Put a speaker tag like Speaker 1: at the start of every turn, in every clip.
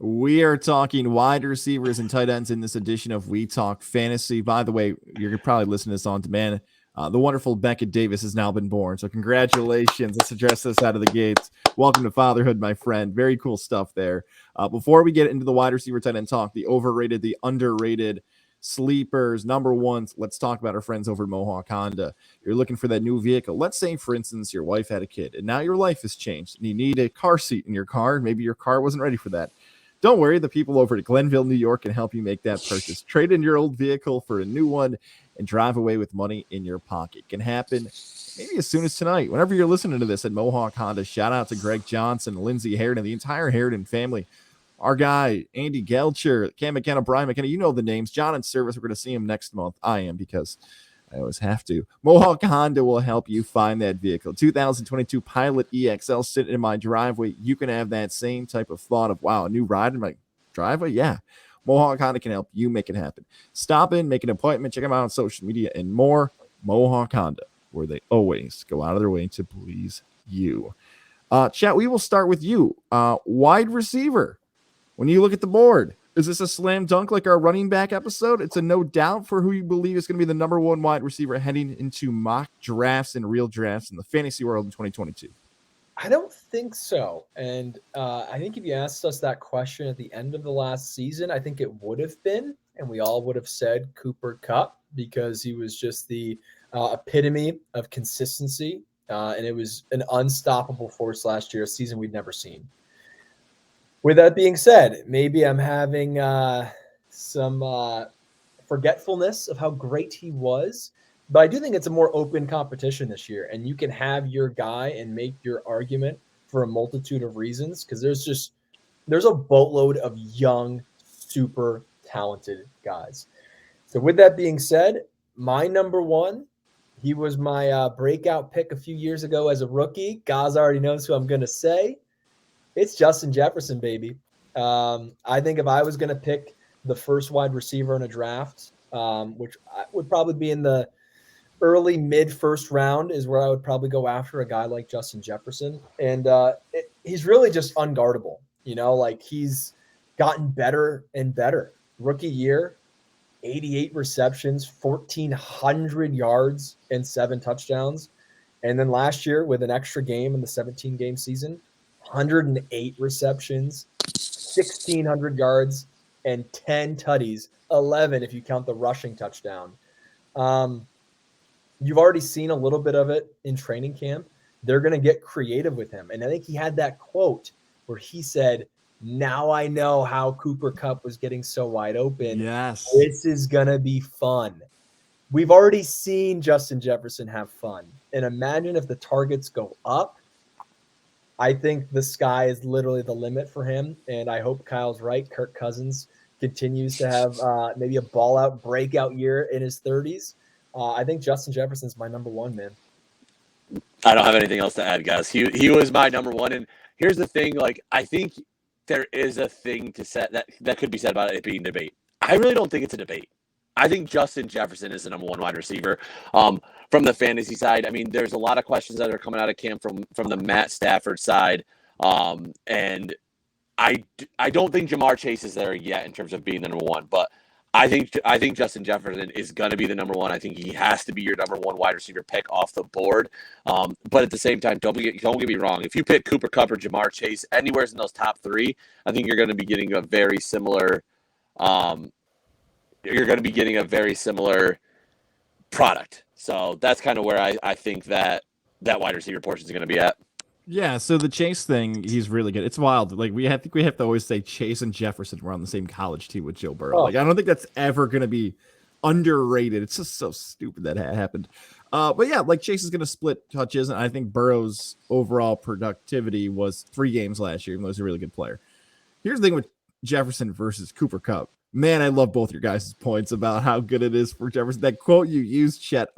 Speaker 1: We are talking wide receivers and tight ends in this edition of We Talk Fantasy. By the way, you're probably listening to this on demand. The wonderful Beckett Davis has now been born. So congratulations. Let's address this out of the gates. Welcome to fatherhood, my friend. Very cool stuff there. Before we get into the wide receiver tight end talk, the overrated, the underrated, sleepers, number ones, let's talk about our friends over at Mohawk Honda. You're looking for that new vehicle. Let's say, for instance, your wife had a kid and now your life has changed and you need a car seat in your car. Maybe your car wasn't ready for that. Don't worry, the people over at Glenville, New York can help you make that purchase. Trade in your old vehicle for a new one and drive away with money in your pocket. It can happen maybe as soon as tonight. Whenever you're listening to this at Mohawk Honda, shout out to Greg Johnson, Lindsey Harridan, the entire Harridan family. Our guy, Andy Gelcher, Cam McKenna, Brian McKenna, you know the names. John in service, we're going to see him next month. I am, because I always have to. Mohawk Honda will help you find that vehicle. 2022 Pilot EXL sitting in my driveway. You can have that same type of thought of, wow, a new ride in my driveway? Yeah. Mohawk Honda can help you make it happen. Stop in, make an appointment, check them out on social media and more. Mohawk Honda, where they always go out of their way to please you. Chet, we will start with you. Wide receiver. When you look at the board, is this a slam dunk like our running back episode? It's a no doubt for who you believe is going to be the number one wide receiver heading into mock drafts and real drafts in the fantasy world in 2022.
Speaker 2: I don't think so. And I think if you asked us that question at the end of the last season, I think it would have been, and we all would have said Cooper Kupp, because he was just the epitome of consistency. And it was an unstoppable force last year, a season we'd never seen. With that being said, maybe I'm having some forgetfulness of how great he was, but I do think it's a more open competition this year, and you can have your guy and make your argument for a multitude of reasons, because there's a boatload of young, super talented guys. So with that being said, my number one, he was my breakout pick a few years ago as a rookie. Gaz already knows who I'm going to say. It's Justin Jefferson, baby. I think if I was going to pick the first wide receiver in a draft, which would probably be in the early mid first round, is where I would probably go after a guy like Justin Jefferson. And he's really just unguardable. Like, he's gotten better and better. Rookie year, 88 receptions, 1,400 yards, and 7 touchdowns. And then last year, with an extra game in the 17-game season, 108 receptions, 1,600 yards, and 10 tutties, 11 if you count the rushing touchdown. You've already seen a little bit of it in training camp. They're going to get creative with him. And I think he had that quote where he said, "Now I know how Cooper Kupp was getting so wide open.
Speaker 1: Yes.
Speaker 2: This is going to be fun." We've already seen Justin Jefferson have fun. And imagine if the targets go up. I think the sky is literally the limit for him. And I hope Kyle's right. Kirk Cousins continues to have maybe a ball-out breakout year in his 30s. I think Justin Jefferson's my number one, man.
Speaker 3: I don't have anything else to add, guys. He was my number one. And here's the thing. Like, I think there is a thing to set that could be said about it being debate. I really don't think it's a debate. I think Justin Jefferson is the number one wide receiver. From the fantasy side, I mean, there's a lot of questions that are coming out of camp from the Matt Stafford side. And I don't think Jamar Chase is there yet in terms of being the number one, but I think Justin Jefferson is going to be the number one. I think he has to be your number one wide receiver pick off the board. But at the same time, don't get me wrong. If you pick Cooper Kupp or Jamar Chase anywhere in those top three, I think you're going to be getting a very similar product. So that's kind of where I think that wide receiver portion is going to be at.
Speaker 1: Yeah, so the Chase thing, he's really good. It's wild. Like, I think we have to always say Chase and Jefferson were on the same college team with Joe Burrow. Like, I don't think that's ever going to be underrated. It's just so stupid that happened. But yeah, like, Chase is going to split touches, and I think Burrow's overall productivity was 3 games last year, even though he's a really good player. Here's the thing with Jefferson versus Cooper Kupp. Man, I love both your guys' points about how good it is for Jefferson. That quote you used, Chet.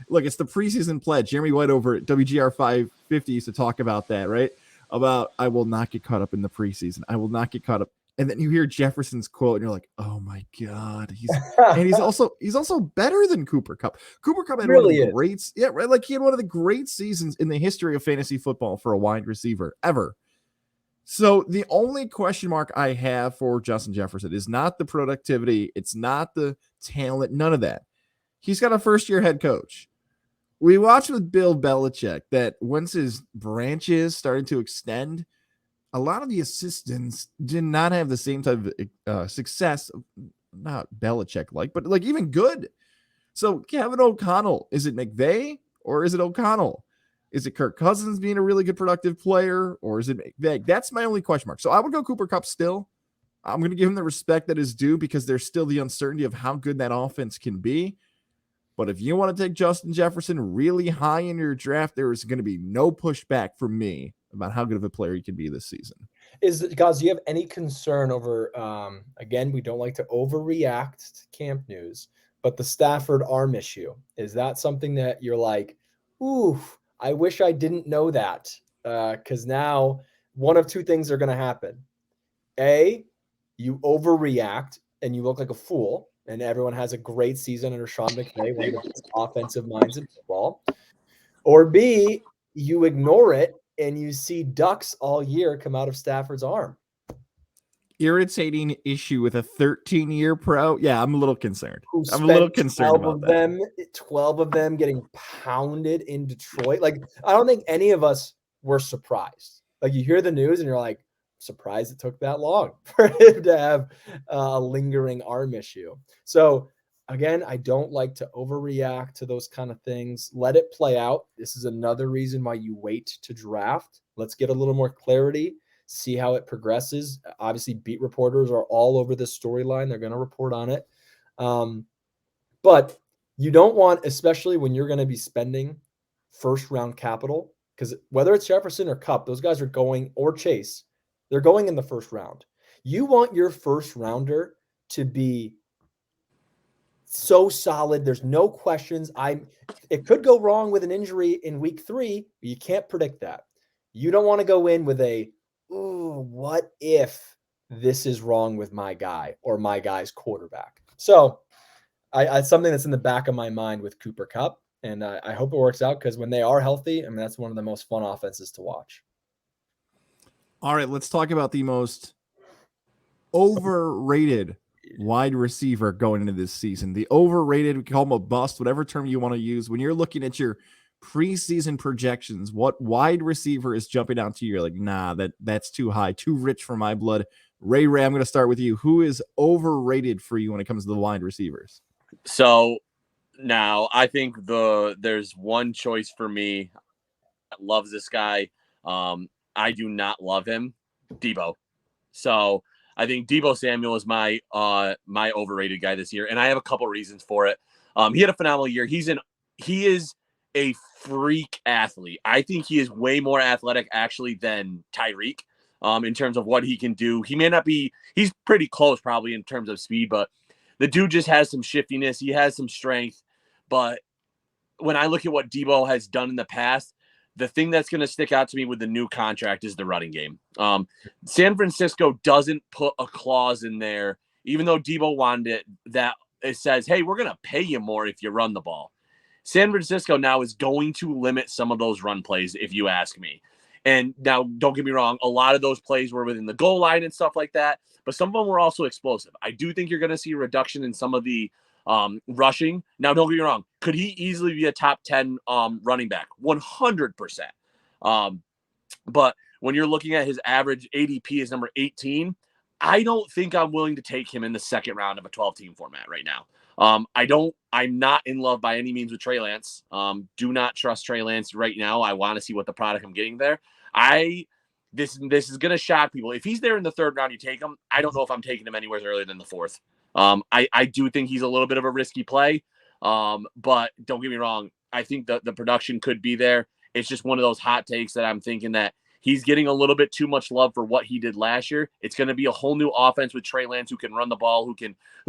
Speaker 1: Look, it's the preseason pledge. Jeremy White over at WGR 550 used to talk about that, right? About, I will not get caught up in the preseason. I will not get caught up. And then you hear Jefferson's quote, and you're like, oh my God. He's also better than Cooper Kupp. Cooper Kupp had
Speaker 2: really
Speaker 1: one of the great, yeah, right. Like, he had one of the great seasons in the history of fantasy football for a wide receiver ever. So the only question mark I have for Justin Jefferson is not the productivity. It's not the talent, none of that. He's got a first-year head coach. We watched with Bill Belichick that once his branches started to extend, a lot of the assistants did not have the same type of success, not Belichick-like, but like even good. So Kevin O'Connell, is it McVay or is it O'Connell? Is it Kirk Cousins being a really good productive player or is it McVay? That's my only question mark. So I would go Cooper Kupp still. I'm going to give him the respect that is due because there's still the uncertainty of how good that offense can be. But if you want to take Justin Jefferson really high in your draft, there is going to be no pushback from me about how good of a player he can be this season.
Speaker 2: Guys, do you have any concern over, again, we don't like to overreact to camp news, but the Stafford arm issue, is that something that you're like, ooh, I wish I didn't know that? Because now one of two things are going to happen. A, you overreact and you look like a fool, and everyone has a great season under Sean McVay, one of the best offensive minds in football. Or B, you ignore it and you see ducks all year come out of Stafford's arm.
Speaker 1: Irritating issue with a 13-year pro. Yeah, I'm a little concerned.
Speaker 2: Who
Speaker 1: I'm a little
Speaker 2: spent
Speaker 1: concerned about that.
Speaker 2: 12 of them getting pounded in Detroit. Like, I don't think any of us were surprised. Like, you hear the news and you're like, surprised it took that long for him to have a lingering arm issue. So again, I don't like to overreact to those kind of things. Let it play out. This is another reason why you wait to draft. Let's get a little more clarity, see how it progresses. Obviously, beat reporters are all over this storyline. They're going to report on it. But you don't want, especially when you're going to be spending first round capital, because whether it's Jefferson or Kupp, those guys are going, or Chase, they're going in the first round. You want your first rounder to be so solid. There's no questions. It could go wrong with an injury in week 3, but you can't predict that. You don't want to go in with ooh, what if this is wrong with my guy or my guy's quarterback? So it's something that's in the back of my mind with Cooper Kupp, and I hope it works out because when they are healthy, I mean, that's one of the most fun offenses to watch.
Speaker 1: All right, let's talk about the most overrated wide receiver going into this season. The overrated, we call him a bust, whatever term you want to use. When you're looking at your preseason projections, what wide receiver is jumping out to you? You're like, nah, that's too high, too rich for my blood. Ray, I'm going to start with you. Who is overrated for you when it comes to the wide receivers?
Speaker 3: So now I think there's one choice for me that loves this guy. I do not love him, Debo. So I think Debo Samuel is my overrated guy this year, and I have a couple reasons for it. He had a phenomenal year. He is a freak athlete. I think he is way more athletic actually than Tyreek in terms of what he can do. He may not be. He's pretty close probably in terms of speed, but the dude just has some shiftiness. He has some strength, but when I look at what Debo has done in the past, the thing that's going to stick out to me with the new contract is the running game. San Francisco doesn't put a clause in there, even though Debo wanted it, that it says, hey, we're going to pay you more if you run the ball. San Francisco now is going to limit some of those run plays, if you ask me. And now, don't get me wrong, a lot of those plays were within the goal line and stuff like that, but some of them were also explosive. I do think you're going to see a reduction in some of the rushing. Now, don't get me wrong. Could he easily be a top 10 running back? 100%. But when you're looking at his average ADP is number 18, I don't think I'm willing to take him in the second round of a 12-team format right now. I'm not in love by any means with Trey Lance. Do not trust Trey Lance right now. I want to see what the product I'm getting there. This is going to shock people. If he's there in the third round, you take him. I don't know if I'm taking him anywhere earlier than the fourth. I do think he's a little bit of a risky play. But don't get me wrong. I think the production could be there. It's just one of those hot takes that I'm thinking that he's getting a little bit too much love for what he did last year. It's going to be a whole new offense with Trey Lance, who can run the ball, who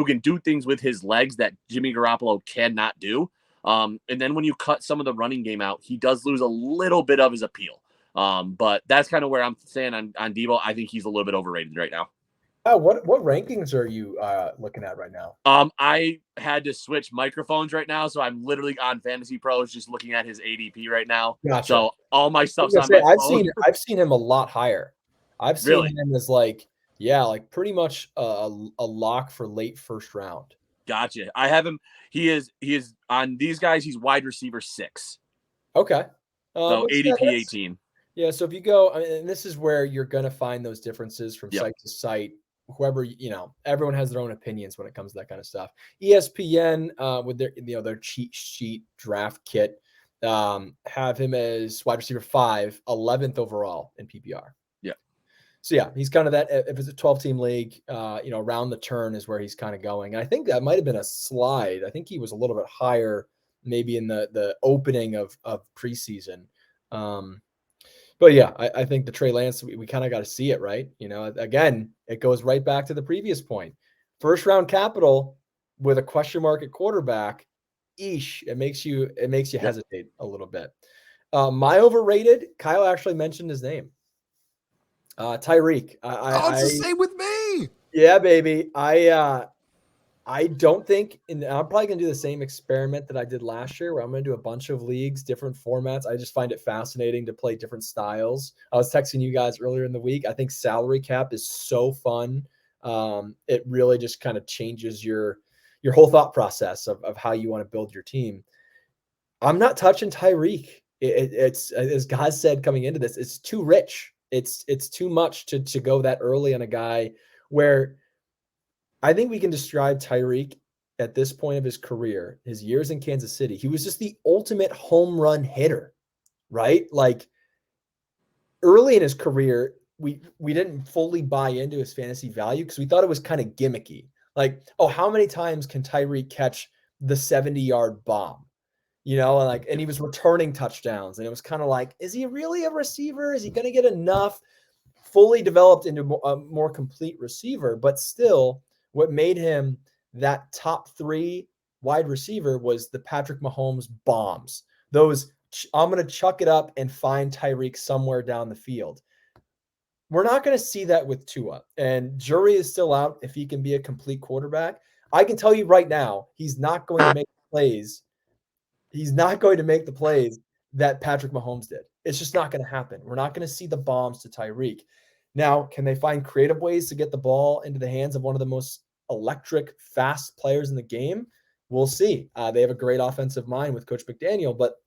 Speaker 3: can do things with his legs that Jimmy Garoppolo cannot do. And then when you cut some of the running game out, he does lose a little bit of his appeal. But that's kind of where I'm saying on Debo. I think he's a little bit overrated right now.
Speaker 2: What rankings are you looking at right now?
Speaker 3: I had to switch microphones right now, so I'm literally on Fantasy Pros just looking at his ADP right now.
Speaker 2: Gotcha.
Speaker 3: So all my stuff's on my phone.
Speaker 2: I've seen him a lot higher. I've seen
Speaker 3: Really?
Speaker 2: him as like pretty much a lock for late first round.
Speaker 3: Gotcha. I have him. He is on these guys. He's wide receiver 6.
Speaker 2: Okay.
Speaker 3: So
Speaker 2: But
Speaker 3: ADP 18.
Speaker 2: Yeah, so if you go, and this is where you're going to find those differences from
Speaker 3: Yep.
Speaker 2: site to site. Whoever, everyone has their own opinions when it comes to that kind of stuff. ESPN, with their cheat sheet draft kit, have him as wide receiver 5, 11th overall in PPR.
Speaker 3: Yeah.
Speaker 2: So yeah, he's kind of that. If it's a 12-team league, around the turn is where he's kind of going. And I think that might have been a slide. I think he was a little bit higher, maybe in the opening of preseason. But yeah, I think the Trey Lance, we kind of got to see it, right? Again, it goes right back to the previous point. First round capital with a question mark at quarterback, it makes you hesitate a little bit. My overrated, Kyle actually mentioned his name. Tyreek.
Speaker 1: It's the same with me.
Speaker 2: Yeah, baby. I don't think, and I'm probably going to do the same experiment that I did last year where I'm going to do a bunch of leagues, different formats. I just find it fascinating to play different styles. I was texting you guys earlier in the week. I think salary cap is so fun. It really just kind of changes your whole thought process of how you want to build your team. I'm not touching Tyreek. It's, as God said coming into this, it's too rich. It's too much to go that early on a guy where I think we can describe Tyreek at this point of his career, his years in Kansas City. He was just the ultimate home run hitter, right? Like early in his career, we didn't fully buy into his fantasy value because we thought it was kind of gimmicky. Like, oh, how many times can Tyreek catch the 70-yard bomb? And he was returning touchdowns. And it was kind of like, is he really a receiver? Is he going to get enough? Fully developed into a more complete receiver, but still, what made him that top 3 wide receiver was the Patrick Mahomes bombs. Those, I'm going to chuck it up and find Tyreek somewhere down the field. We're not going to see that with Tua, and jury is still out if he can be a complete quarterback. I can tell you right now, he's not going to make plays. He's not going to make the plays that Patrick Mahomes did. It's just not going to happen. We're not going to see the bombs to Tyreek. Now, can they find creative ways to get the ball into the hands of one of the most electric, fast players in the game? We'll see. They have a great offensive mind with Coach McDaniel, but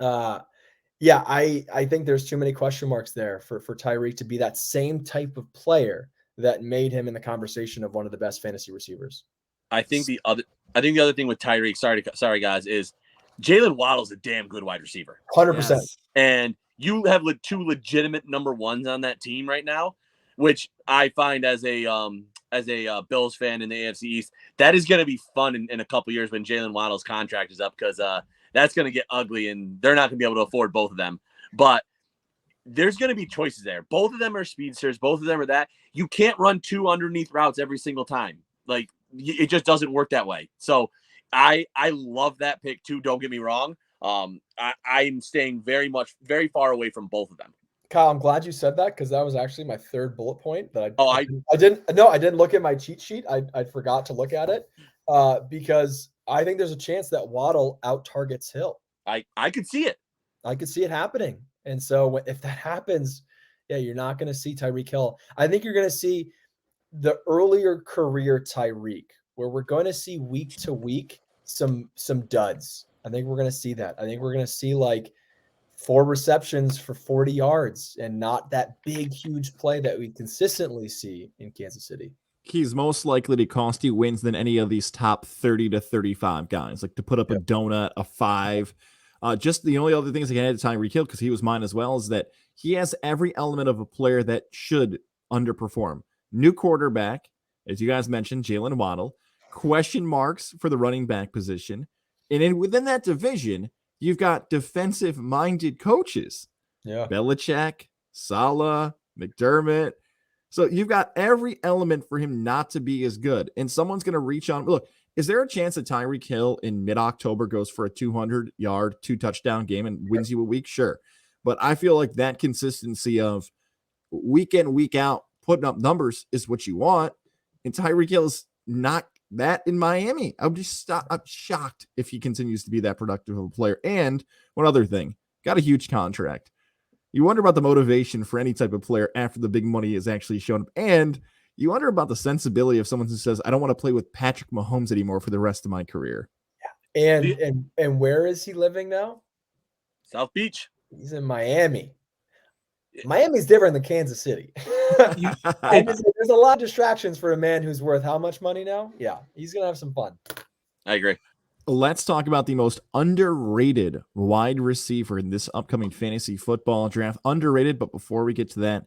Speaker 2: I think there's too many question marks there for Tyreek to be that same type of player that made him in the conversation of one of the best fantasy receivers.
Speaker 3: I think the other thing with Tyreek, sorry guys, is Jalen Waddle's a damn good wide receiver.
Speaker 2: 100%.
Speaker 1: Yes.
Speaker 3: And you have 2 legitimate number 1s on that team right now, which I find as a Bills fan in the AFC East, that is going to be fun in a couple years when Jalen Waddle's contract is up, because that's going to get ugly and they're not going to be able to afford both of them. But there's going to be choices there. Both of them are speedsters. Both of them are that. You can't run 2 underneath routes every single time. Like, it just doesn't work that way. So I love that pick too. Don't get me wrong. I'm staying very far away from both of them.
Speaker 2: Kyle, I'm glad you said that because that was actually my 3rd bullet point that I didn't look at my cheat sheet. I forgot to look at it because I think there's a chance that Waddle out targets Hill.
Speaker 3: I could see it.
Speaker 2: I could see it happening. And so if that happens, you're not going to see Tyreek Hill. I think you're going to see the earlier career Tyreek, where we're going to see week to week some duds. I think we're going to see that. I think we're going to see like 4 receptions for 40 yards and not that big, huge play that we consistently see in Kansas City.
Speaker 1: He's most likely to cost you wins than any of these top 30 to 35 guys, like to put up a donut, a 5. Just the only other things I can add to Tyreek Hill, because he was mine as well, is that he has every element of a player that should underperform. New quarterback, as you guys mentioned, Jalen Waddle, question marks for the running back position. And then within that division, you've got defensive-minded coaches.
Speaker 2: Yeah.
Speaker 1: Belichick, Saleh, McDermott. So you've got every element for him not to be as good. And someone's going to reach on. Look, is there a chance that Tyreek Hill in mid-October goes for a 200-yard, 2-touchdown game and wins you a week? Sure. But I feel like that consistency of week in, week out, putting up numbers is what you want. And Tyreek Hill is not that in Miami. I'm shocked if he continues to be that productive of a player. And one other thing, got a huge contract. You wonder about the motivation for any type of player after the big money is actually shown up. And you wonder about the sensibility of someone who says, I don't want to play with Patrick Mahomes anymore for the rest of my career.
Speaker 2: And where is he living now?
Speaker 3: South Beach.
Speaker 2: He's in Miami. Miami's different than Kansas City. There's a lot of distractions for a man who's worth how much money now? Yeah, he's going to have some fun.
Speaker 3: I agree.
Speaker 1: Let's talk about the most underrated wide receiver in this upcoming fantasy football draft. Underrated, but before we get to that,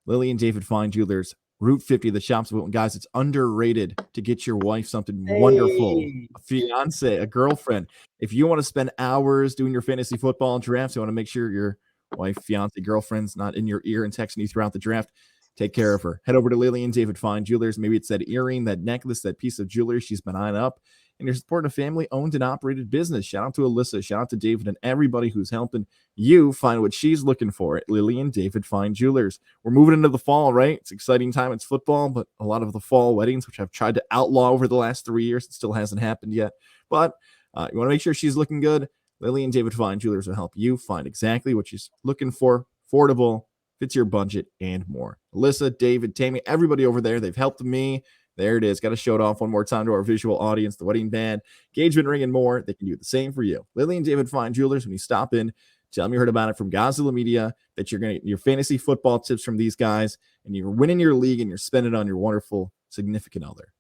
Speaker 1: Lily and David Fine Jewelers, Route 50, the shops. Guys, it's underrated to get your wife something wonderful, a fiance, a girlfriend. If you want to spend hours doing your fantasy football drafts, you want to make sure your wife, fiance, girlfriend's not in your ear and texting you throughout the draft, take care of her. Head over to Lily and David Fine Jewelers. Maybe it's that earring, that necklace, that piece of jewelry she's been eyeing up. And you're supporting a family-owned and operated business. Shout out to Alyssa, shout out to David, and everybody who's helping you find what she's looking for at Lily and David Fine Jewelers. We're moving into the fall, right? It's an exciting time. It's football, but a lot of the fall weddings, which I've tried to outlaw over the last 3 years, it still hasn't happened yet. But you want to make sure she's looking good. Lily and David Fine Jewelers will help you find exactly what she's looking for, affordable, fits your budget, and more. Alyssa, David, Tammy, everybody over there, they've helped me. There it is. Got to show it off one more time to our visual audience, the wedding band, engagement ring, and more. They can do the same for you. Lily and David Fine Jewelers, when you stop in, tell them you heard about it from Godzilla Media, that you're going to get your fantasy football tips from these guys, and you're winning your league, and you're spending it on your wonderful significant other.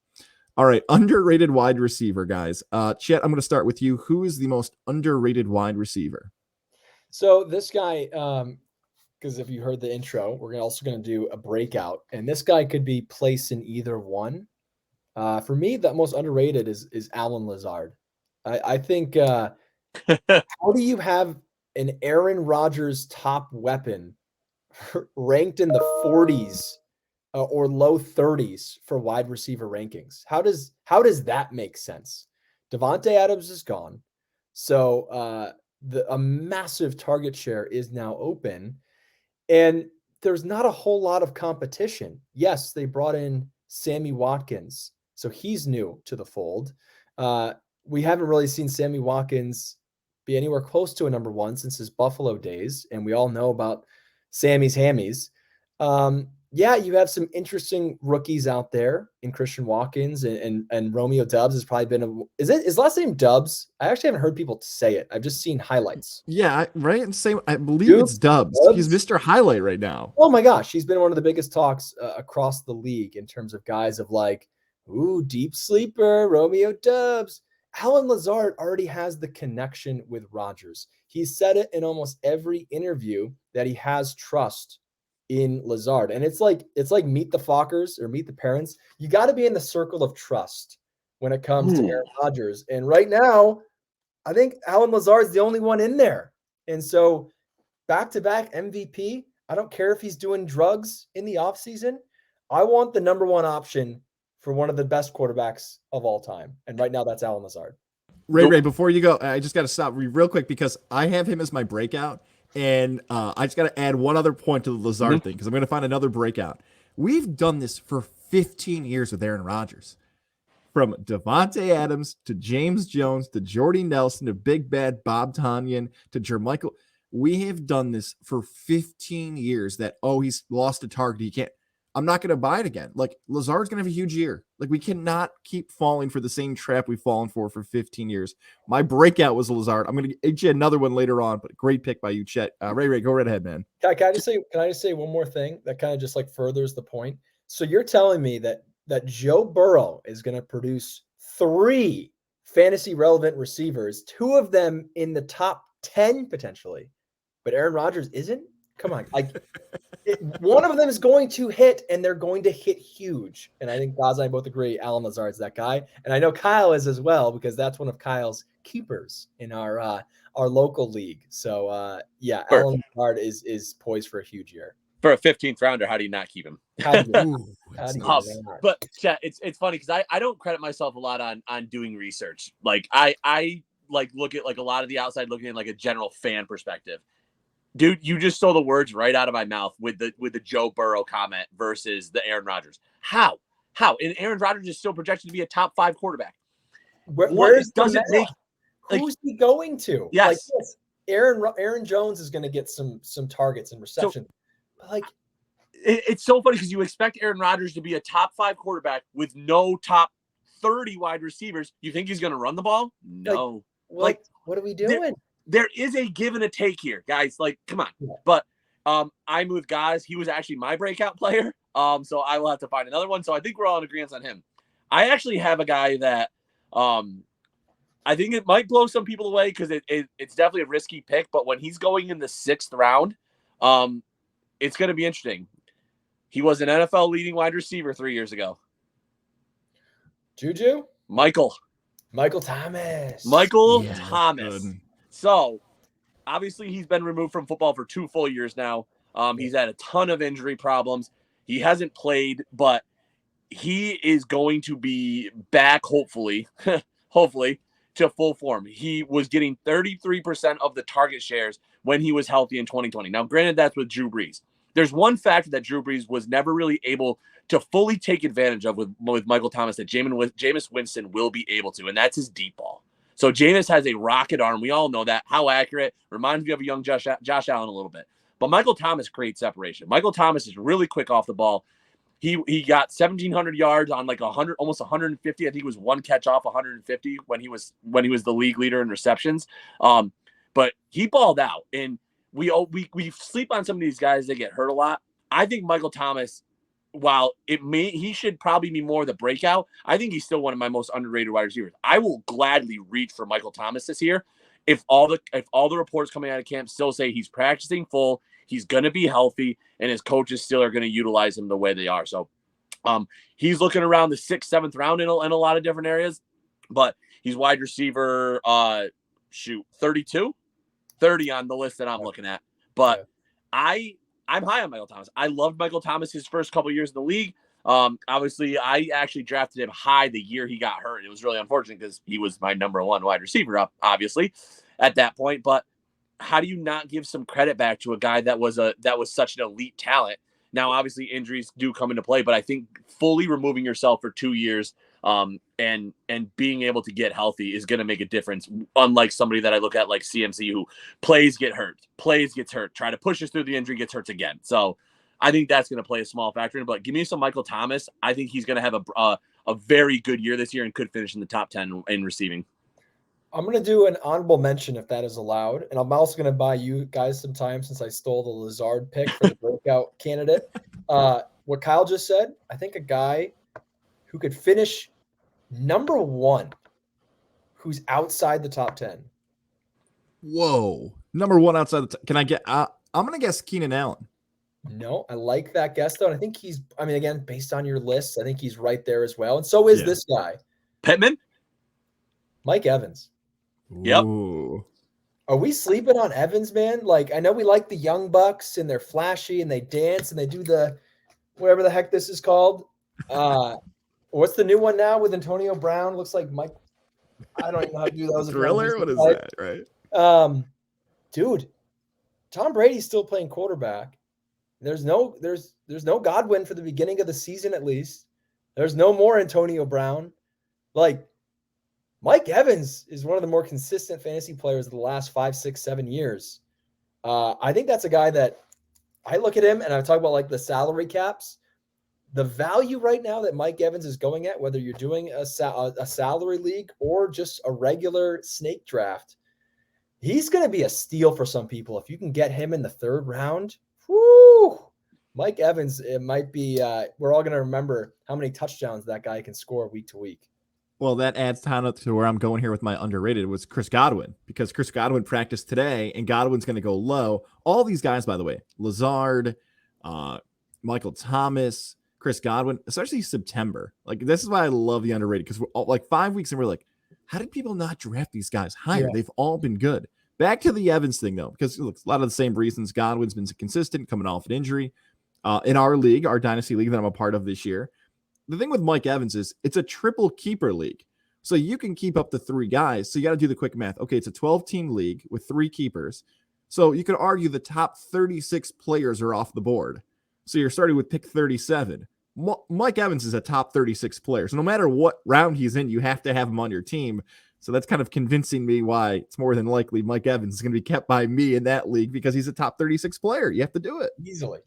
Speaker 1: All right, underrated wide receiver, guys. Chet, I'm going to start with you. Who is the most underrated wide receiver?
Speaker 2: So this guy, because if you heard the intro, we're also going to do a breakout, and this guy could be placed in either one. For me, the most underrated is Alan Lazard. I think how do you have an Aaron Rodgers top weapon ranked in the 40s or low 30s for wide receiver rankings? How does that make sense? Devontae Adams is gone, so a massive target share is now open. And there's not a whole lot of competition. Yes, they brought in Sammy Watkins, so he's new to the fold. We haven't really seen Sammy Watkins be anywhere close to a number one since his Buffalo days, and we all know about Sammy's hammies. Yeah, you have some interesting rookies out there in Christian Watkins and Romeo Doubs has probably been is his last name Doubs? I actually haven't heard people say it. I've just seen highlights.
Speaker 1: Yeah, right. And same, I believe it's Doubs. He's Mr. Highlight right now.
Speaker 2: Oh my gosh, he's been one of the biggest talks across the league in terms of guys of like, ooh, deep sleeper, Romeo Doubs. Alan Lazard already has the connection with Rodgers. He said it in almost every interview that he has trust in Lazard. And it's like meet the Fockers or meet the parents. You got to be in the circle of trust when it comes to Aaron Rodgers. And right now, I think Alan Lazard's the only one in there. And so back-to-back MVP, I don't care if he's doing drugs in the offseason. I want the number one option for one of the best quarterbacks of all time. And right now, that's Alan Lazard.
Speaker 1: Ray, before you go, I just got to stop real quick because I have him as my breakout. And I just got to add one other point to the Lazard thing because I'm going to find another breakout. We've done this for 15 years with Aaron Rodgers. From Devontae Adams to James Jones to Jordy Nelson to Big Bad Bob Tonyan to Jermichael. We have done this for 15 years that, he's lost a target. He can't. I'm not going to buy it again. Like, Lazard's going to have a huge year. Like, we cannot keep falling for the same trap we've fallen for 15 years. My breakout was Lazard. I'm going to get you another one later on, but great pick by you, Chet. Ray, go right ahead, man.
Speaker 2: Can I just say one more thing that kind of just like furthers the point? So you're telling me that Joe Burrow is going to produce 3 fantasy relevant receivers, 2 of them in the top 10 potentially, but Aaron Rodgers isn't? Come on. One of them is going to hit, and they're going to hit huge. And I think Gaz and I both agree Alan Lazard's that guy. And I know Kyle is as well because that's one of Kyle's keepers in our local league. So, yeah, Alan Lazard is poised for a huge year.
Speaker 3: For a 15th rounder, how do you not keep him? But yeah, it's funny because I don't credit myself a lot on doing research. Like I like look at like a lot of the outside looking in like a general fan perspective. Dude, you just stole the words right out of my mouth with the Joe Burrow comment versus the Aaron Rodgers. How? And Aaron Rodgers is still projected to be a top 5 quarterback.
Speaker 2: Where's doesn't make? Who's he going to?
Speaker 3: Yes.
Speaker 2: Like, Aaron Jones is going to get some targets and reception. But like,
Speaker 3: it's so funny because you expect Aaron Rodgers to be a top 5 quarterback with no top 30 wide receivers. You think he's going to run the ball? No.
Speaker 2: Like what are we doing?
Speaker 3: There is a give and a take here, guys. Like, come on.
Speaker 2: Yeah.
Speaker 3: But I'm with guys. He was actually my breakout player. So I will have to find another one. So I think we're all in agreement on him. I actually have a guy that I think it might blow some people away because it's definitely a risky pick. But when he's going in the 6th round, it's going to be interesting. He was an NFL leading wide receiver 3 years ago.
Speaker 2: Juju?
Speaker 3: Michael
Speaker 2: Thomas.
Speaker 3: Thomas. So, obviously, he's been removed from football for 2 full years now. He's had a ton of injury problems. He hasn't played, but he is going to be back, hopefully, to full form. He was getting 33% of the target shares when he was healthy in 2020. Now, granted, that's with Drew Brees. There's one factor that Drew Brees was never really able to fully take advantage of with Michael Thomas that Jameis Winston will be able to, and that's his deep ball. So Jameis has a rocket arm. We all know that. How accurate. Reminds me of a young Josh Allen a little bit. But Michael Thomas creates separation. Michael Thomas is really quick off the ball. He got 1,700 yards on like 100, almost 150. I think it was one catch off 150 when he was the league leader in receptions. But he balled out, and we sleep on some of these guys that get hurt a lot. I think Michael Thomas, while he should probably be more the breakout, I think he's still one of my most underrated wide receivers. I will gladly reach for Michael Thomas this year if all the reports coming out of camp still say he's practicing full, he's going to be healthy, and his coaches still are going to utilize him the way they are. So he's looking around the 6th, 7th round in a lot of different areas, but he's wide receiver 32, 30 on the list that I'm looking at. But I'm high on Michael Thomas. I loved Michael Thomas his first couple of years in the league. Obviously, I actually drafted him high the year he got hurt. It was really unfortunate because he was my number 1 wide receiver obviously, at that point. But how do you not give some credit back to a guy that was such an elite talent? Now, obviously, injuries do come into play, but I think fully removing yourself for 2 years and being able to get healthy is going to make a difference. Unlike somebody that I look at like CMC, who gets hurt, try to push us through the injury, gets hurt again. So I think that's going to play a small factor in it. But give me some Michael Thomas. I think he's going to have a very good year this year and could finish in the top 10 in receiving.
Speaker 2: I'm going to do an honorable mention if that is allowed. And I'm also going to buy you guys some time since I stole the Lazard pick for the breakout candidate. What Kyle just said, I think a guy who could finish number 1 who's outside the top 10.
Speaker 1: Whoa. Number 1 outside the can I get I'm going to guess Keenan Allen.
Speaker 2: No, I like that guess though. And I think again, based on your list, I think he's right there as well. And so is this guy.
Speaker 3: Pittman?
Speaker 2: Mike Evans.
Speaker 3: Yep.
Speaker 1: Ooh.
Speaker 2: Are we sleeping on Evans, man? Like, I know we like the young bucks and they're flashy and they dance and they do the whatever the heck this is called. What's the new one now with Antonio Brown? Looks like Mike. I don't even know how to do those.
Speaker 1: Thriller? What is that? Right.
Speaker 2: Dude, Tom Brady's still playing quarterback. There's no Godwin for the beginning of the season, at least. There's no more Antonio Brown. Like, Mike Evans is one of the more consistent fantasy players of the last 5, 6, 7 years. I think that's a guy that I look at him and I talk about like the salary caps. The value right now that Mike Evans is going at, whether you're doing a salary league or just a regular snake draft, he's going to be a steal for some people. If you can get him in the 3rd round, whoo, Mike Evans, it might be, we're all going to remember how many touchdowns that guy can score week to week.
Speaker 1: Well, that adds time to where I'm going here with my underrated was Chris Godwin, because Chris Godwin practiced today and Godwin's going to go low. All these guys, by the way, Lazard, Michael Thomas, Chris Godwin, especially September. Like, this is why I love the underrated, because we're all, like 5 weeks and we're like, how did people not draft these guys higher? Yeah. They've all been good. Back to the Evans thing, though, because look, a lot of the same reasons. Godwin's been consistent, coming off an injury. In our league, our dynasty league that I'm a part of this year, the thing with Mike Evans is it's a triple keeper league. So you can keep up to 3 guys. So you got to do the quick math. Okay, it's a 12-team league with 3 keepers. So you could argue the top 36 players are off the board. So you're starting with pick 37. Mike Evans is a top 36 player. So no matter what round he's in, you have to have him on your team. So that's kind of convincing me why it's more than likely Mike Evans is going to be kept by me in that league because he's a top 36 player. You have to do it.
Speaker 2: Easily.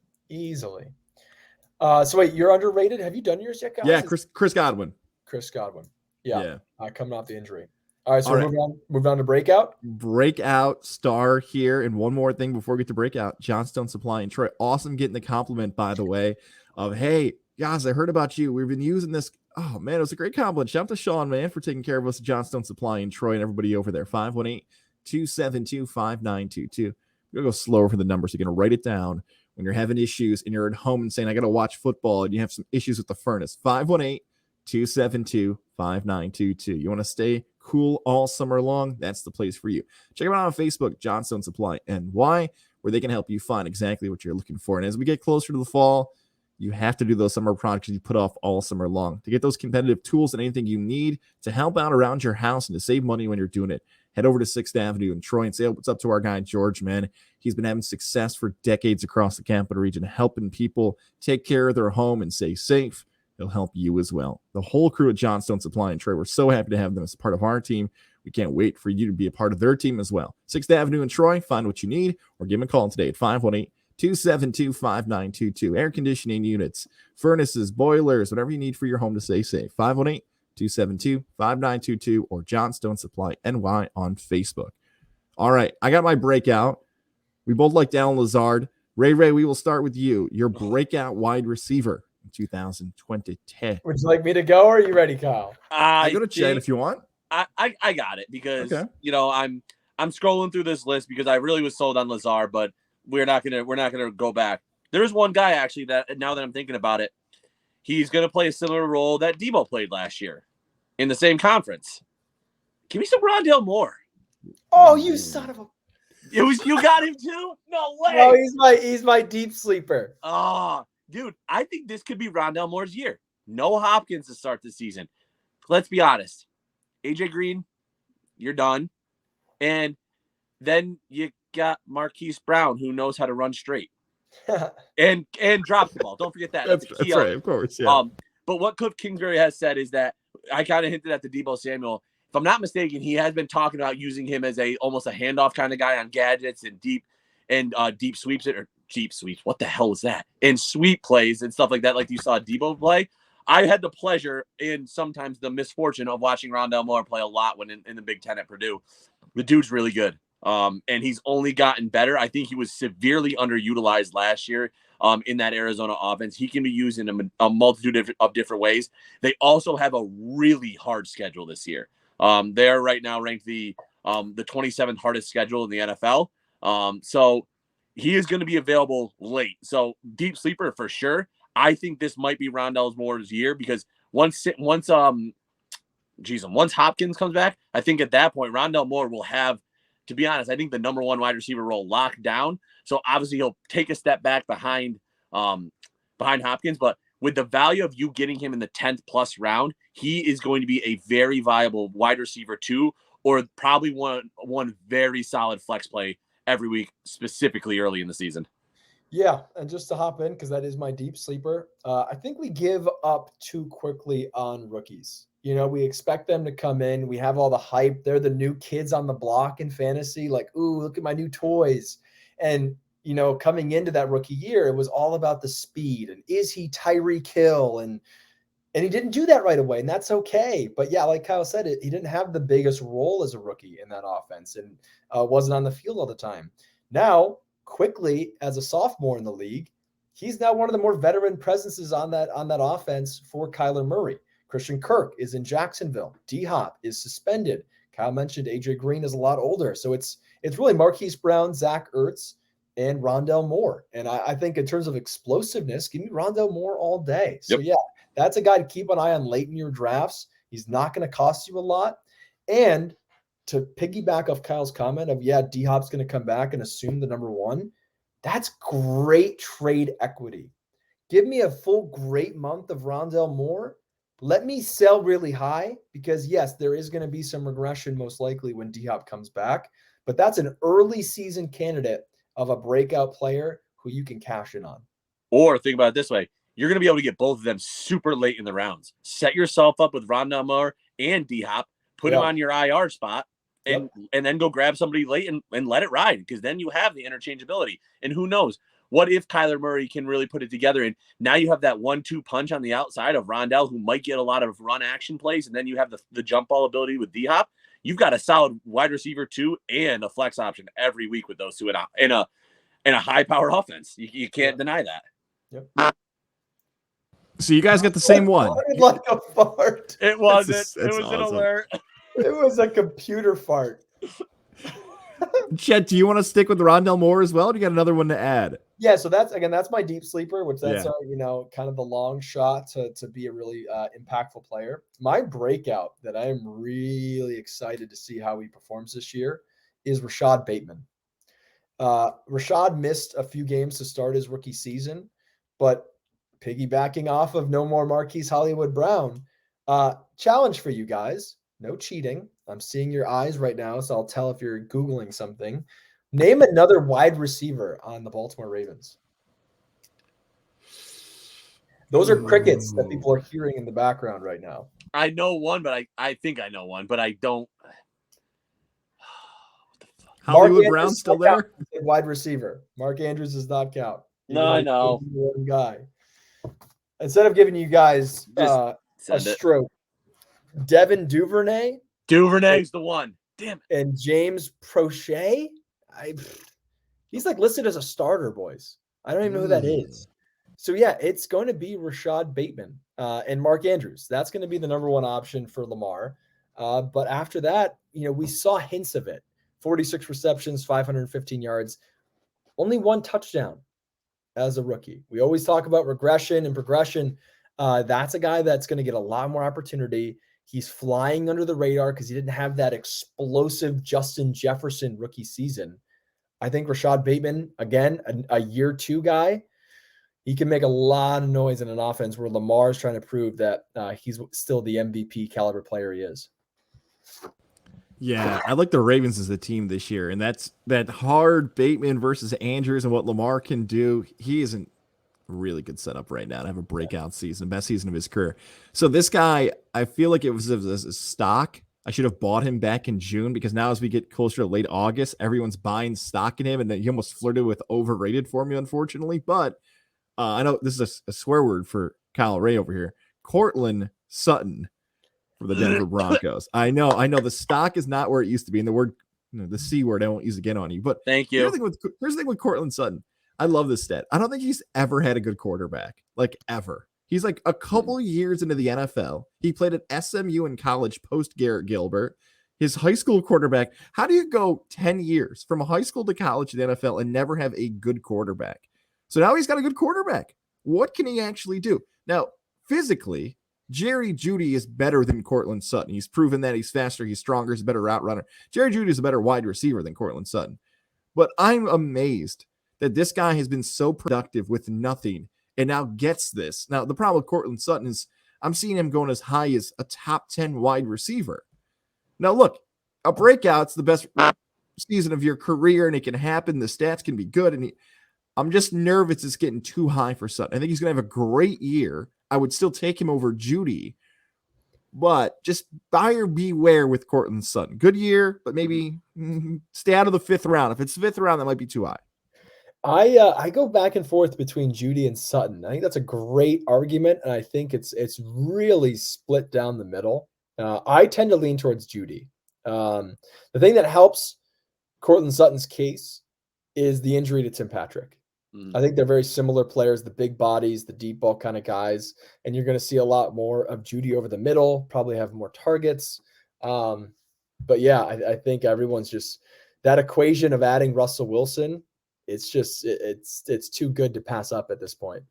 Speaker 2: So wait, you're underrated. Have you done yours yet, guys?
Speaker 1: Yeah, Chris Godwin.
Speaker 2: Chris Godwin. Yeah. Coming off the injury. All right, so move on to Breakout.
Speaker 1: Breakout star here. And one more thing before we get to Breakout. Johnstone Supply in Troy. Awesome getting the compliment, by the way, of, hey, guys, I heard about you. We've been using this. Oh, man, it was a great compliment. Shout out to Sean, man, for taking care of us at Johnstone Supply in Troy and everybody over there. 518-272-5922. We'll go slower for the numbers. You're going to write it down when you're having issues and you're at home and saying, I got to watch football, and you have some issues with the furnace. 518-272-5922. You want to stay cool all summer long? That's the place for you. Check them out on Facebook, Johnstone Supply NY, where they can help you find exactly what you're looking for. And as we get closer to the fall, you have to do those summer projects you put off all summer long. To get those competitive tools and anything you need to help out around your house and to save money when you're doing it, head over to 6th Avenue in Troy and say what's up to our guy, George, man. He's been having success for decades across the Capital Region, helping people take care of their home and stay safe. He'll help you as well. The whole crew at Johnstone Supply and Troy, we're so happy to have them as a part of our team. We can't wait for you to be a part of their team as well. 6th Avenue in Troy, find what you need or give them a call today at 518-272-5922. Air conditioning units, furnaces, boilers, whatever you need for your home to stay safe. 518-272-5922 or Johnstone Supply NY on Facebook. All right, I got my breakout. We both like Alan Lazard. Ray, we will start with you. Your breakout wide receiver in 2020.
Speaker 2: Would you like me to go, or are you ready, Kyle?
Speaker 1: I go to Chet if you want.
Speaker 3: I got it because I'm scrolling through this list because I really was sold on Lazard, but we're not gonna go back. There's one guy actually that now that I'm thinking about it, he's gonna play a similar role that Debo played last year in the same conference. Give me some Rondale Moore.
Speaker 2: Oh, you son of a!
Speaker 3: You got him too? No way.
Speaker 2: No, he's my deep sleeper.
Speaker 3: Oh, dude, I think this could be Rondale Moore's year. No Hopkins to start the season. Let's be honest. AJ Green, you're done. And then you got Marquise Brown, who knows how to run straight and drop the ball. Don't forget that.
Speaker 1: That's right, of course. Yeah.
Speaker 3: But what Cliff Kingsbury has said is that I kind of hinted at the Debo Samuel. If I'm not mistaken, he has been talking about using him as almost a handoff kind of guy on gadgets and deep sweeps or deep sweeps. What the hell is that? And sweep plays and stuff like that, like you saw Debo play. I had the pleasure and sometimes the misfortune of watching Rondale Moore play a lot when in the Big Ten at Purdue. The dude's really good. And he's only gotten better. I think he was severely underutilized last year in that Arizona offense. He can be used in a multitude of different ways. They also have a really hard schedule this year. They're right now ranked the 27th hardest schedule in the NFL. So he is going to be available late. So deep sleeper for sure. I think this might be Rondale Moore's year because once Hopkins comes back, I think at that point Rondale Moore will have, to be honest, I think the number one wide receiver role locked down. So obviously he'll take a step back behind Hopkins, but with the value of you getting him in the 10th plus round, he is going to be a very viable wide receiver too, or probably one very solid flex play every week, specifically early in the season.
Speaker 2: Yeah, and just to hop in, because that is my deep sleeper, I think we give up too quickly on rookies. We expect them to come in. We have all the hype. They're the new kids on the block in fantasy. Like, ooh, look at my new toys. And, coming into that rookie year, it was all about the speed. And is he Tyreek Hill? And he didn't do that right away, and that's okay. But, yeah, like Kyle said, he didn't have the biggest role as a rookie in that offense and wasn't on the field all the time. Now, quickly, as a sophomore in the league, he's now one of the more veteran presences on that offense for Kyler Murray. Christian Kirk is in Jacksonville. D-Hop is suspended. Kyle mentioned AJ Green is a lot older. So it's really Marquise Brown, Zach Ertz, and Rondale Moore. And I think in terms of explosiveness, give me Rondale Moore all day. So, yeah, that's a guy to keep an eye on late in your drafts. He's not going to cost you a lot. And to piggyback off Kyle's comment of, D-Hop's going to come back and assume the number one, that's great trade equity. Give me a full great month of Rondale Moore. Let me sell really high because, yes, there is going to be some regression most likely when D-Hop comes back. But that's an early season candidate of a breakout player who you can cash in on.
Speaker 3: Or think about it this way. You're going to be able to get both of them super late in the rounds. Set yourself up with Rondale Moore and D-Hop. put him on your IR spot and then go grab somebody late and let it ride, because then you have the interchangeability. And who knows? What if Kyler Murray can really put it together? And now you have that 1-2 punch on the outside of Rondell, who might get a lot of run action plays. And then you have the jump ball ability with D-Hop. You've got a solid wide receiver 2 and a flex option every week with those two in a high-powered offense. You can't deny that.
Speaker 2: Yep.
Speaker 1: So you guys got the same one.
Speaker 2: Like a fart.
Speaker 3: It wasn't.
Speaker 1: That's
Speaker 3: It was
Speaker 1: awesome.
Speaker 3: an alert.
Speaker 2: It was a computer fart.
Speaker 1: Chet, do you want to stick with Rondell Moore as well? Or do you got another one to add?
Speaker 2: Yeah, so that's my deep sleeper, which that's kind of the long shot to be a really impactful player. My breakout that I am really excited to see how he performs this year is Rashad Bateman. Rashad missed a few games to start his rookie season, but piggybacking off of no more Marquise Hollywood Brown, challenge for you guys. No cheating. I'm seeing your eyes right now, so I'll tell if you're Googling something. Name another wide receiver on the Baltimore Ravens. Those are crickets that people are hearing in the background right now.
Speaker 3: I know one, but I think I know one, but I don't.
Speaker 1: Hollywood Brown still there?
Speaker 2: Wide receiver. Mark Andrews does not count.
Speaker 3: No, I know.
Speaker 2: One guy. Instead of giving you guys a stroke, Devin Duvernay.
Speaker 3: Duvernay's the one. Damn it.
Speaker 2: And James Prochet. He's like listed as a starter, boys. I don't even know who that is. So yeah, it's going to be Rashad Bateman and Mark Andrews. That's going to be the number one option for Lamar. But after that, we saw hints of it. 46 receptions, 515 yards, only one touchdown as a rookie. We always talk about regression and progression. That's a guy that's going to get a lot more opportunity. He's flying under the radar because he didn't have that explosive Justin Jefferson rookie season. I think Rashad Bateman, again, a year 2 guy, he can make a lot of noise in an offense where Lamar's trying to prove that he's still the MVP caliber player he is.
Speaker 1: Yeah, I like the Ravens as a team this year, and that's that hard Bateman versus Andrews and what Lamar can do. He isn't really good setup right now to have a breakout season, best season of his career. So this guy, I feel like it was a stock. I should have bought him back in June, because now as we get closer to late August, everyone's buying stock in him, and then he almost flirted with overrated for me, unfortunately. But I know this is a swear word for Kyle Ray over here. Cortland Sutton for the Denver Broncos. I know the stock is not where it used to be, and the word, the C word, I won't use again on you. But
Speaker 3: thank you.
Speaker 1: Here's the thing with Cortland Sutton. I love this stat. I don't think he's ever had a good quarterback, like ever. He's like a couple years into the NFL. He played at SMU in college post Garrett Gilbert. His high school quarterback. How do you go 10 years from high school to college to the NFL and never have a good quarterback? So now he's got a good quarterback. What can he actually do? Now, physically, Jerry Jeudy is better than Cortland Sutton. He's proven that. He's faster, he's stronger, he's a better route runner. Jerry Jeudy is a better wide receiver than Cortland Sutton. But I'm amazed that this guy has been so productive with nothing and now gets this. Now, the problem with Cortland Sutton is I'm seeing him going as high as a top 10 wide receiver. Now, look, a breakout's the best season of your career, and it can happen. The stats can be good, and I'm just nervous it's getting too high for Sutton. I think he's going to have a great year. I would still take him over Jeudy, but just buyer beware with Cortland Sutton. Good year, but maybe stay out of the 5th round. If it's the 5th round, that might be too high.
Speaker 2: I go back and forth between Jeudy and Sutton. I think that's a great argument, and I think it's really split down the middle. I tend to lean towards Jeudy. The thing that helps Cortland Sutton's case is the injury to Tim Patrick. I think they're very similar players, the big bodies, the deep ball kind of guys, and you're going to see a lot more of Jeudy over the middle, probably have more targets. But yeah, I think everyone's just that equation of adding Russell Wilson. It's just it's too good to pass up at this point.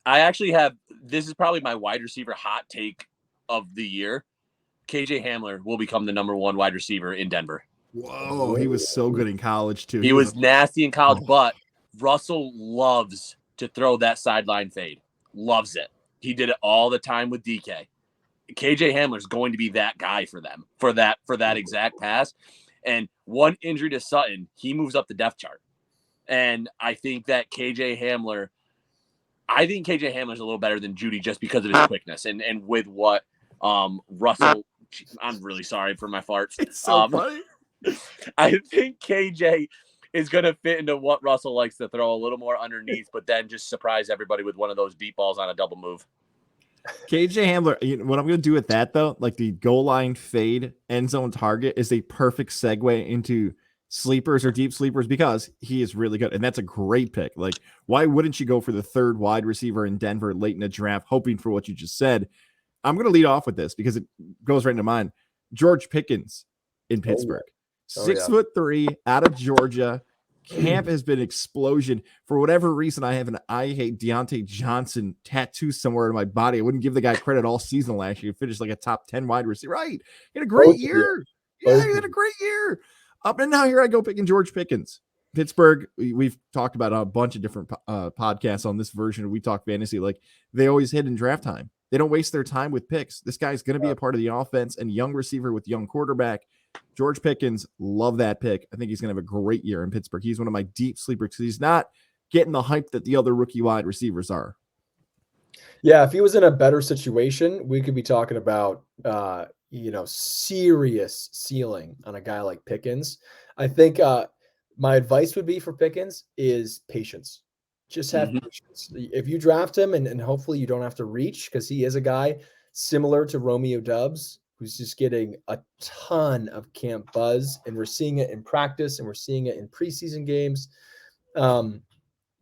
Speaker 3: I actually have this is probably my wide receiver hot take of the year. KJ Hamler will become the number 1 wide receiver in Denver.
Speaker 1: Whoa, he was so good in college too.
Speaker 3: He was nasty in college, but Russell loves to throw that sideline fade. Loves it. He did it all the time with DK. KJ Hamler is going to be that guy for them for that exact pass. And one injury to Sutton, he moves up the depth chart. And I think that KJ Hamler is a little better than Jeudy just because of his quickness and with what Russell I'm really sorry for my farts.
Speaker 1: It's so funny.
Speaker 3: I think KJ is going to fit into what Russell likes to throw, a little more underneath, but then just surprise everybody with one of those deep balls on a double move.
Speaker 1: KJ Hamler, what I'm going to do with that, though, like the goal line fade end zone target is a perfect segue into sleepers or deep sleepers because he is really good. And that's a great pick. Like, why wouldn't you go for the third wide receiver in Denver late in the draft, hoping for what you just said? I'm going to lead off with this because it goes right into mine. George Pickens in Pittsburgh. 6'3" out of Georgia. Camp has been explosion. For whatever reason, I have an I hate Deontay Johnson tattoo somewhere in my body. I wouldn't give the guy credit all season last year. He finished like a top 10 wide receiver. Right. He had a great year. Yeah, he had a great year. Up and now here I go picking George Pickens. Pittsburgh, we've talked about a bunch of different podcasts on this version of We Talk Fantasy. Like, they always hit in draft time. They don't waste their time with picks. This guy's going to be a part of the offense and young receiver with young quarterback. George Pickens, love that pick. I think he's going to have a great year in Pittsburgh. He's one of my deep sleepers because he's not getting the hype that the other rookie wide receivers are.
Speaker 2: Yeah, if he was in a better situation, we could be talking about, serious ceiling on a guy like Pickens. I think my advice would be for Pickens is patience. Just have patience. If you draft him, and hopefully you don't have to reach, because he is a guy similar to Romeo Doubs, who's just getting a ton of camp buzz, and we're seeing it in practice and we're seeing it in preseason games.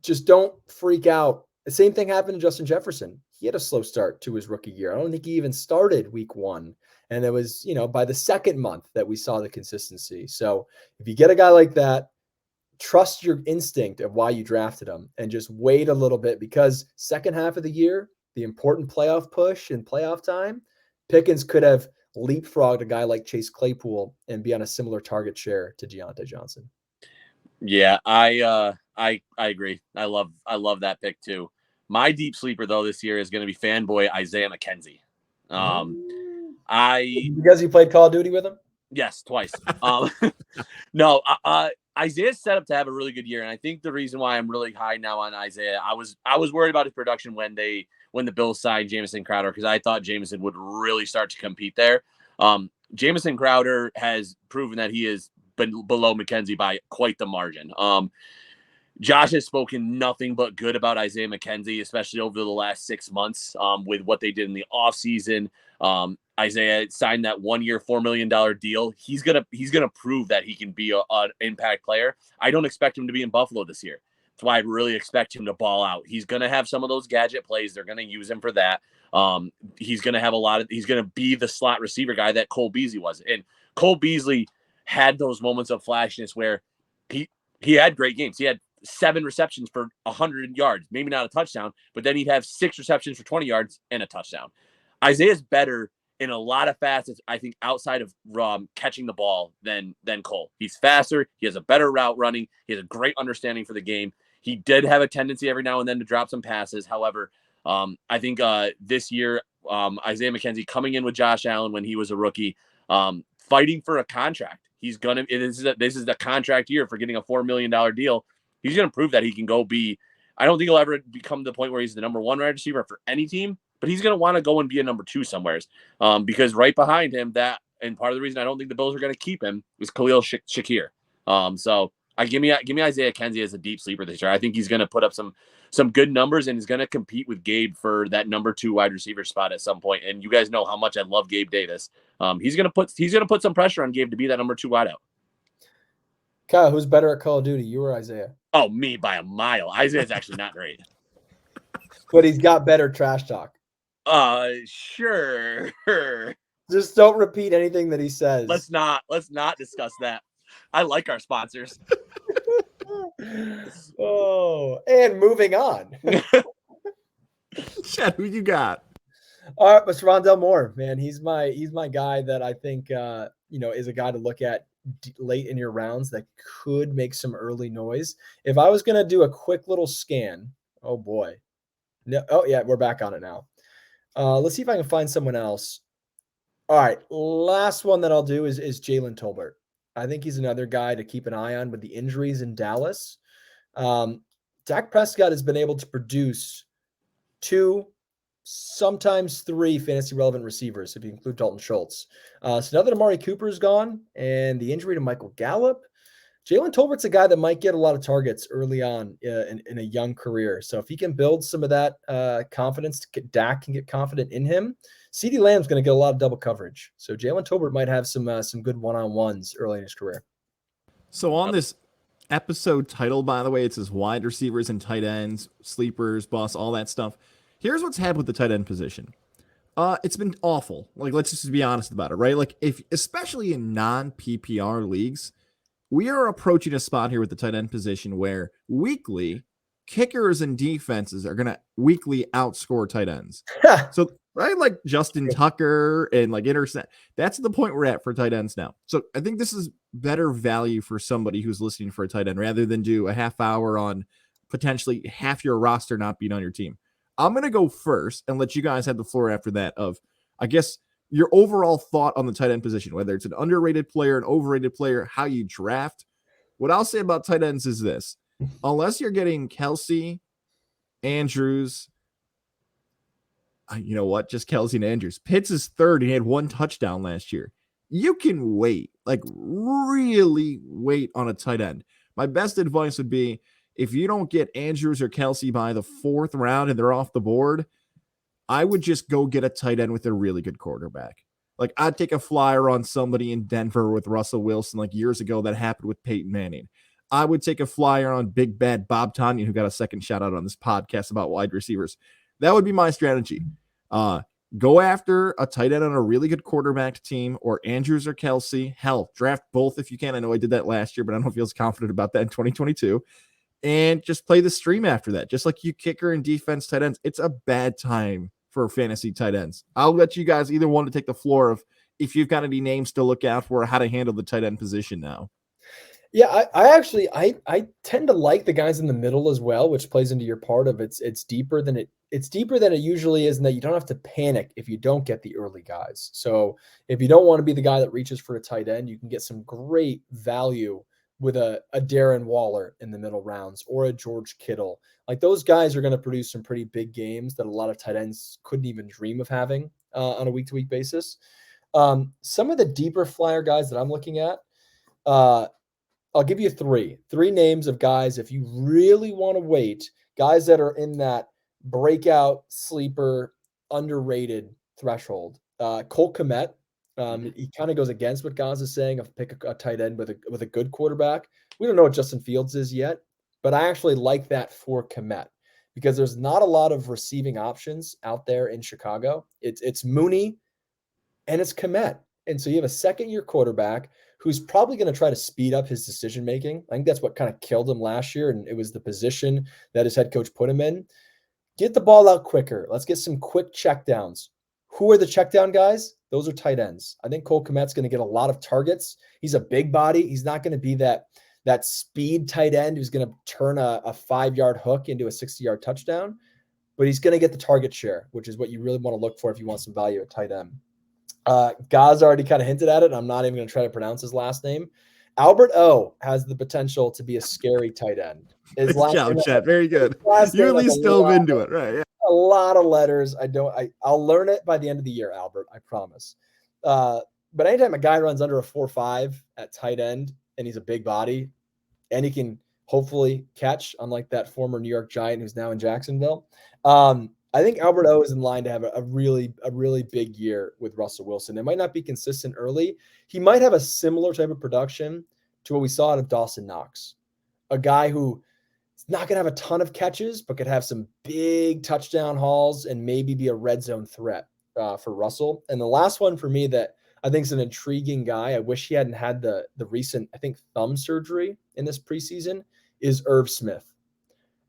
Speaker 2: Just don't freak out. The same thing happened to Justin Jefferson. He had a slow start to his rookie year. I don't think he even started week 1. And it was, by the second month that we saw the consistency. So if you get a guy like that, trust your instinct of why you drafted him and just wait a little bit, because second half of the year, the important playoff push and playoff time, Pickens could have leapfrogged a guy like Chase Claypool and be on a similar target share to Deontay Johnson.
Speaker 3: Yeah, I agree. I love that pick too. My deep sleeper though this year is going to be fanboy Isaiah McKenzie.
Speaker 2: Because you played Call of Duty with him?
Speaker 3: Yes, twice. No, Isaiah's set up to have a really good year, and I think the reason why I'm really high now on Isaiah, I was worried about his production when the Bills signed Jamison Crowder, because I thought Jamison would really start to compete there. Jamison Crowder has proven that he has been below McKenzie by quite the margin. Josh has spoken nothing but good about Isaiah McKenzie, especially over the last 6 months with what they did in the offseason. Isaiah signed that 1-year, $4 million deal. He's gonna prove that he can be an impact player. I don't expect him to be in Buffalo this year. That's why I really expect him to ball out. He's gonna have some of those gadget plays. They're gonna use him for that. He's gonna have he's gonna be the slot receiver guy that Cole Beasley was. And Cole Beasley had those moments of flashiness where he had great games. He had 7 receptions for 100 yards, maybe not a touchdown, but then he'd have 6 receptions for 20 yards and a touchdown. Isaiah's better in a lot of facets, I think, outside of catching the ball than Cole. He's faster. He has a better route running. He has a great understanding for the game. He did have a tendency every now and then to drop some passes. However, I think this year, Isaiah McKenzie coming in with Josh Allen when he was a rookie, fighting for a contract. This is the contract year for getting a $4 million deal. He's going to prove that he can go be. I don't think he'll ever become the point where he's the number 1 wide receiver for any team, but he's going to want to go and be a number 2 somewheres, because right behind him, and part of the reason I don't think the Bills are going to keep him is Khalil Shakir. So give me Isaiah McKenzie as a deep sleeper this year. I think he's going to put up some good numbers, and he's going to compete with Gabe for that number 2 wide receiver spot at some point. And you guys know how much I love Gabe Davis. He's going to put some pressure on Gabe to be that number 2 wideout.
Speaker 2: Kyle, who's better at Call of Duty, you or Isaiah?
Speaker 3: Oh, me by a mile. Isaiah's actually not great.
Speaker 2: But he's got better trash talk.
Speaker 3: Sure.
Speaker 2: Just don't repeat anything that he says.
Speaker 3: Let's not discuss that. I like our sponsors.
Speaker 2: Oh, and moving on.
Speaker 1: Chet, who you got?
Speaker 2: All right, but Rondell Moore, man, he's my guy that I think is a guy to look at late in your rounds that could make some early noise. If I was going to do a quick little scan, oh boy. No, oh yeah, we're back on it now. Let's see if I can find someone else. All right, last one that I'll do is Jalen Tolbert. I think he's another guy to keep an eye on with the injuries in Dallas. Dak Prescott has been able to produce 2 sometimes 3 fantasy relevant receivers if you include Dalton Schultz. So now that Amari Cooper is gone and the injury to Michael Gallup, Jalen Tolbert's a guy that might get a lot of targets early on in a young career. So if he can build some of that confidence, Dak can get confident in him. CeeDee Lamb's going to get a lot of double coverage. So Jalen Tolbert might have some good one-on-ones early in his career.
Speaker 1: So on this episode title, by the way, it says wide receivers and tight ends, sleepers, bust, all that stuff. Here's what's happened with the tight end position. It's been awful. Like, let's just be honest about it, right? Like, especially in non-PPR leagues, we are approaching a spot here with the tight end position where weekly kickers and defenses are going to weekly outscore tight ends. So, right, like Justin Tucker and like intercept. That's the point we're at for tight ends now. So I think this is better value for somebody who's listening for a tight end rather than do a half hour on potentially half your roster not being on your team. I'm going to go first and let you guys have the floor after that of, I guess, your overall thought on the tight end position, whether it's an underrated player, an overrated player, how you draft. What I'll say about tight ends is this. Unless you're getting Kelsey, Andrews, you know what? Just Kelsey and Andrews. Pitts is third. He had 1 touchdown last year. You can wait, like really wait on a tight end. My best advice would be if you don't get Andrews or Kelsey by the 4th round and they're off the board, I would just go get a tight end with a really good quarterback. Like I'd take a flyer on somebody in Denver with Russell Wilson like years ago that happened with Peyton Manning. I would take a flyer on Big Bad Bob Tonyan, who got a second shout out on this podcast about wide receivers. That would be my strategy. Go after a tight end on a really good quarterback team or Andrews or Kelsey. Hell, draft both if you can. I know I did that last year, but I don't feel as confident about that in 2022. And just play the stream after that. Just like you kicker and defense tight ends, it's a bad time for fantasy tight ends. I'll let you guys either one to take the floor of if you've got any names to look out for, how to handle the tight end position now.
Speaker 2: Yeah, I actually tend to like the guys in the middle as well, which plays into your part of it's deeper than it usually is, and that you don't have to panic if you don't get the early guys. So if you don't want to be the guy that reaches for a tight end, you can get some great value with a Darren Waller in the middle rounds or a George Kittle. Like those guys are going to produce some pretty big games that a lot of tight ends couldn't even dream of having on a week-to-week basis. Some of the deeper flyer guys that I'm looking at, I'll give you three names of guys. If you really want to wait, guys that are in that breakout sleeper underrated threshold. Cole Kmet. He kind of goes against what Gaz is saying of pick a tight end with a good quarterback. We don't know what Justin Fields is yet, but I actually like that for Kmet because there's not a lot of receiving options out there in Chicago. It's Mooney and it's Kmet. And so you have a second-year quarterback who's probably going to try to speed up his decision-making. I think that's what kind of killed him last year, and it was the position that his head coach put him in. Get the ball out quicker. Let's get some quick checkdowns. Who are the checkdown guys? Those are tight ends. I think Cole Kmet's going to get a lot of targets. He's a big body. He's not going to be that speed tight end who's going to turn a 5-yard hook into a 60-yard touchdown, but he's going to get the target share, which is what you really want to look for if you want some value at tight end. Gaz already kind of hinted at it. I'm not even going to try to pronounce his last name. Albert O has the potential to be a scary tight end.
Speaker 1: Good job, Chet. Very good. You at least dove into it, right? Yeah.
Speaker 2: A lot of letters. I'll learn it by the end of the year, Albert. I promise. But anytime a guy runs under a 4.5 at tight end and he's a big body and he can hopefully catch, unlike that former New York Giant who's now in Jacksonville, I think Albert O is in line to have a really big year with Russell Wilson. It might not be consistent early. He might have a similar type of production to what we saw out of Dawson Knox, a guy who is not going to have a ton of catches, but could have some big touchdown hauls and maybe be a red zone threat for Russell. And the last one for me that I think is an intriguing guy, I wish he hadn't had the recent, I think, thumb surgery in this preseason, is Irv Smith.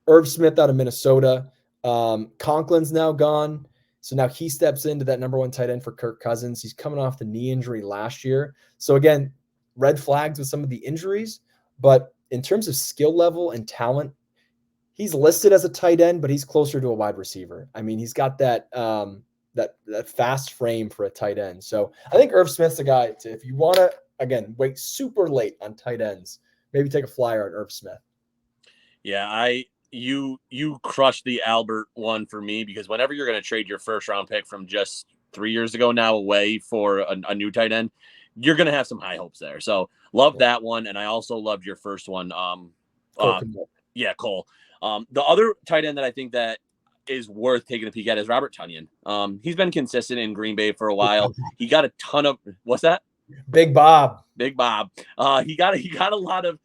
Speaker 2: Irv Smith out of Minnesota. Conklin's now gone. So now he steps into that number 1 tight end for Kirk Cousins. He's coming off the knee injury last year. So again, red flags with some of the injuries, but in terms of skill level and talent, he's listed as a tight end, but he's closer to a wide receiver. I mean, he's got that fast frame for a tight end. So I think Irv Smith's the guy to, if you want to, again, wait super late on tight ends, maybe take a flyer on Irv Smith.
Speaker 3: Yeah, you crushed the Albert one for me, because whenever you're going to trade your first round pick from just 3 years ago now away for a new tight end, you're going to have some high hopes there. So love that one. And I also loved your first one. Yeah, Cole. The other tight end that I think that is worth taking a peek at is Robert Tonyan. He's been consistent in Green Bay for a while. He got a ton of, what's that?
Speaker 2: Big Bob.
Speaker 3: He got a lot of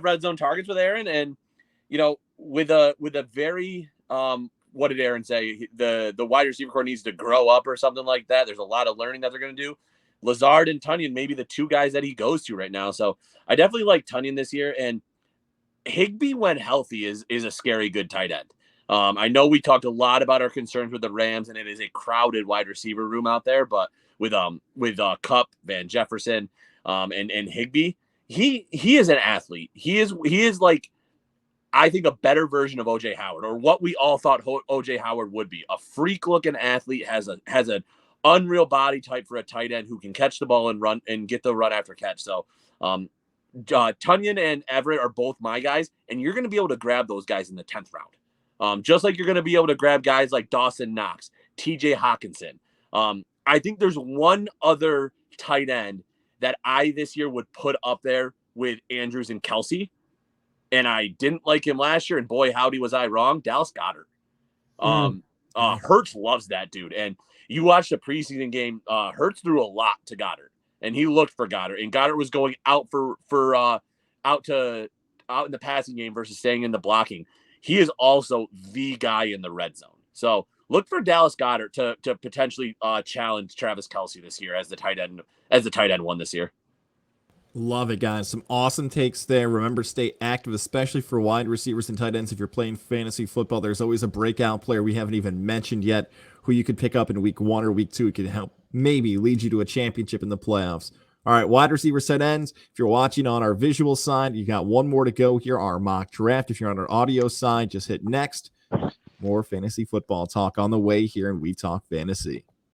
Speaker 3: red zone targets with Aaron, and with a very what did Aaron say? The wide receiver core needs to grow up or something like that. There's a lot of learning that they're going to do. Lazard and Tonyan may be the two guys that he goes to right now. So I definitely like Tonyan this year. And Higbee, when healthy, is a scary good tight end. I know we talked a lot about our concerns with the Rams, and it is a crowded wide receiver room out there. But with Kupp, Van Jefferson, and Higbee, he is an athlete. He is like, I think, a better version of OJ Howard, or what we all thought OJ Howard would be. A freak looking athlete, has an unreal body type for a tight end who can catch the ball and run and get the run after catch. So Tonyan and Everett are both my guys, and you're going to be able to grab those guys in the 10th round. Just like you're going to be able to grab guys like Dawson Knox, TJ Hawkinson. I think there's one other tight end that I this year would put up there with Andrews and Kelsey, and I didn't like him last year, and boy, howdy was I wrong. Dallas Goedert. Hurts loves that dude, and you watched the preseason game. Hurts threw a lot to Goddard, and he looked for Goddard, and Goddard was going out out in the passing game versus staying in the blocking. He is also the guy in the red zone. So look for Dallas Goedert to potentially challenge Travis Kelce this year as the tight end one this year.
Speaker 1: Love it, guys. Some awesome takes there. Remember, stay active, especially for wide receivers and tight ends. If you're playing fantasy football, there's always a breakout player we haven't even mentioned yet who you could pick up in week 1 or week 2. It could help maybe lead you to a championship in the playoffs. All right, wide receiver, tight ends. If you're watching on our visual side, you got one more to go here, our mock draft. If you're on our audio side, just hit next. More fantasy football talk on the way here in We Talk Fantasy.